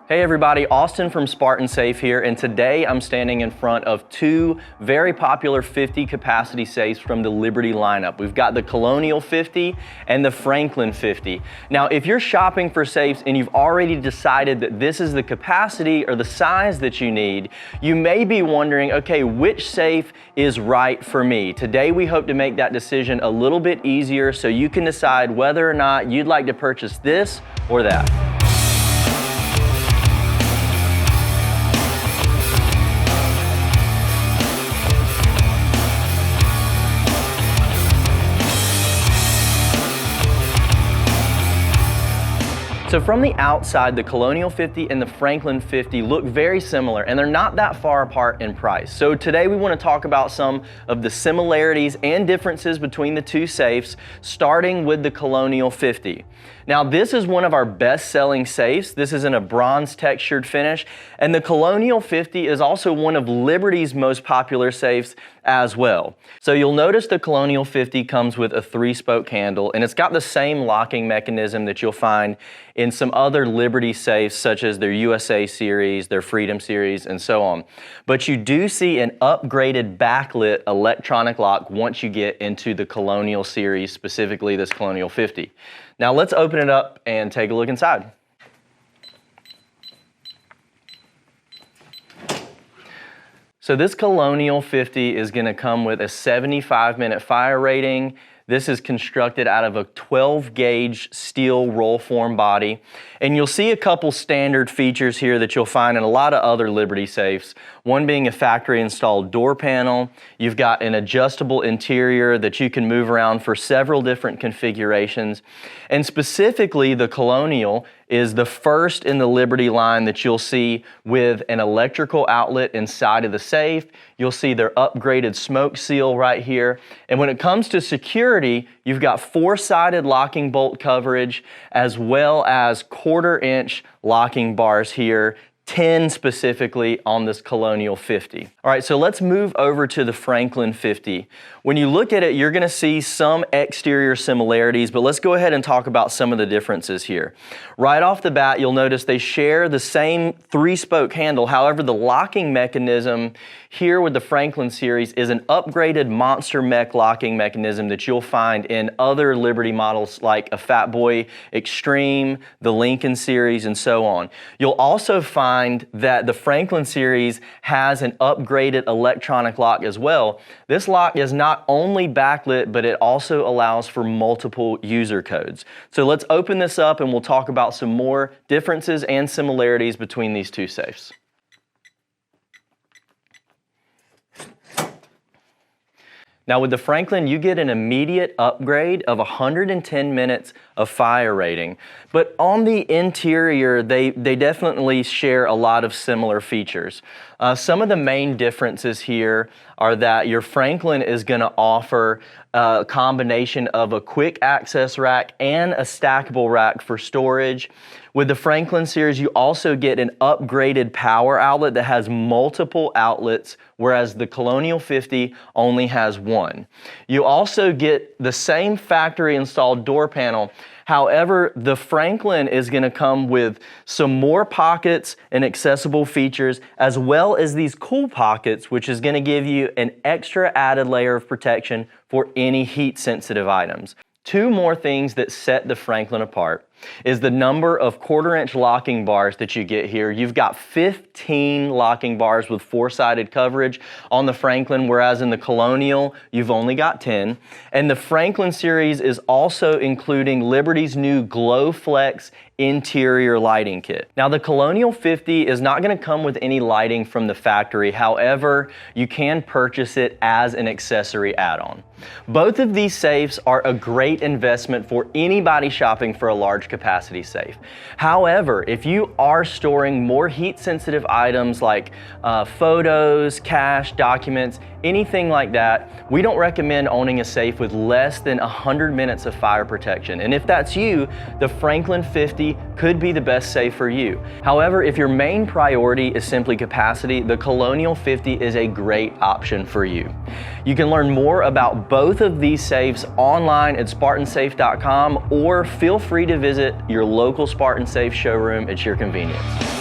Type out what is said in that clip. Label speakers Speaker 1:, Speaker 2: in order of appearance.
Speaker 1: Hey everybody, Austin from Spartan Safe here, and today I'm standing in front of two very popular 50 capacity safes from the Liberty lineup. We've got the Colonial 50 and the Franklin 50. Now, if you're shopping for safes and you've already decided that this is the capacity or the size that you need, you may be wondering, okay, which safe is right for me? Today we hope to make that decision a little bit easier so you can decide whether or not you'd like to purchase this or that. So from the outside, the Colonial 50 and the Franklin 50 look very similar, and they're not that far apart in price. So today we want to talk about some of the similarities and differences between the two safes, starting with the Colonial 50. Now, this is one of our best-selling safes. This is in a bronze textured finish, and the Colonial 50 is also one of Liberty's most popular safes as well. So you'll notice the Colonial 50 comes with a 3-spoke handle, and it's got the same locking mechanism that you'll find in some other Liberty safes, such as their USA series, their Freedom series, and so on. But you do see an upgraded backlit electronic lock once you get into the Colonial series, specifically this Colonial 50. Now let's open it up and take a look inside. So this Colonial 50 is going to come with a 75-minute fire rating. This is constructed out of a 12-gauge steel roll-form body. And you'll see a couple standard features here that you'll find in a lot of other Liberty safes. One being a factory-installed door panel. You've got an adjustable interior that you can move around for several different configurations. And specifically, the Colonial is the first in the Liberty line that you'll see with an electrical outlet inside of the safe. You'll see their upgraded smoke seal right here. And when it comes to security, you've got 4-sided locking bolt coverage as well as 1/4-inch locking bars here, 10 specifically on this Colonial 50. All right, so let's move over to the Franklin 50. When you look at it, you're gonna see some exterior similarities, but let's go ahead and talk about some of the differences here. Right off the bat, you'll notice they share the same 3-spoke handle. However, the locking mechanism here with the Franklin series is an upgraded monster mech locking mechanism that you'll find in other Liberty models like a Fat Boy Extreme, the Lincoln series, and so on. You'll also find that the Franklin series has an upgraded electronic lock as well. This lock is not only backlit, but it also allows for multiple user codes. So let's open this up and we'll talk about some more differences and similarities between these two safes. Now with the Franklin, you get an immediate upgrade of 110 minutes of fire rating. But on the interior, they definitely share a lot of similar features. Some of the main differences here are that your Franklin is going to offer a combination of a quick access rack and a stackable rack for storage. With the Franklin series, you also get an upgraded power outlet that has multiple outlets, whereas the Colonial 50 only has one. You also get the same factory installed door panel. However, the Franklin is going to come with some more pockets and accessible features, as well as these cool pockets, which is going to give you an extra added layer of protection for any heat-sensitive items. Two more things that set the Franklin apart is the number of 1/4-inch locking bars that you get here. You've got 15 locking bars with 4-sided coverage on the Franklin, whereas in the Colonial, you've only got 10. And the Franklin series is also including Liberty's new Glow Flex interior lighting kit. Now the Colonial 50 is not going to come with any lighting from the factory. However, you can purchase it as an accessory add-on. Both of these safes are a great investment for anybody shopping for a large capacity safe. However, if you are storing more heat-sensitive items like photos, cash, documents, anything like that, we don't recommend owning a safe with less than 100 minutes of fire protection. And if that's you, the Franklin 50 could be the best safe for you. However, if your main priority is simply capacity, the Colonial 50 is a great option for you. You can learn more about both of these safes online at spartansafe.com, or feel free to visit your local Spartan Safe showroom at your convenience.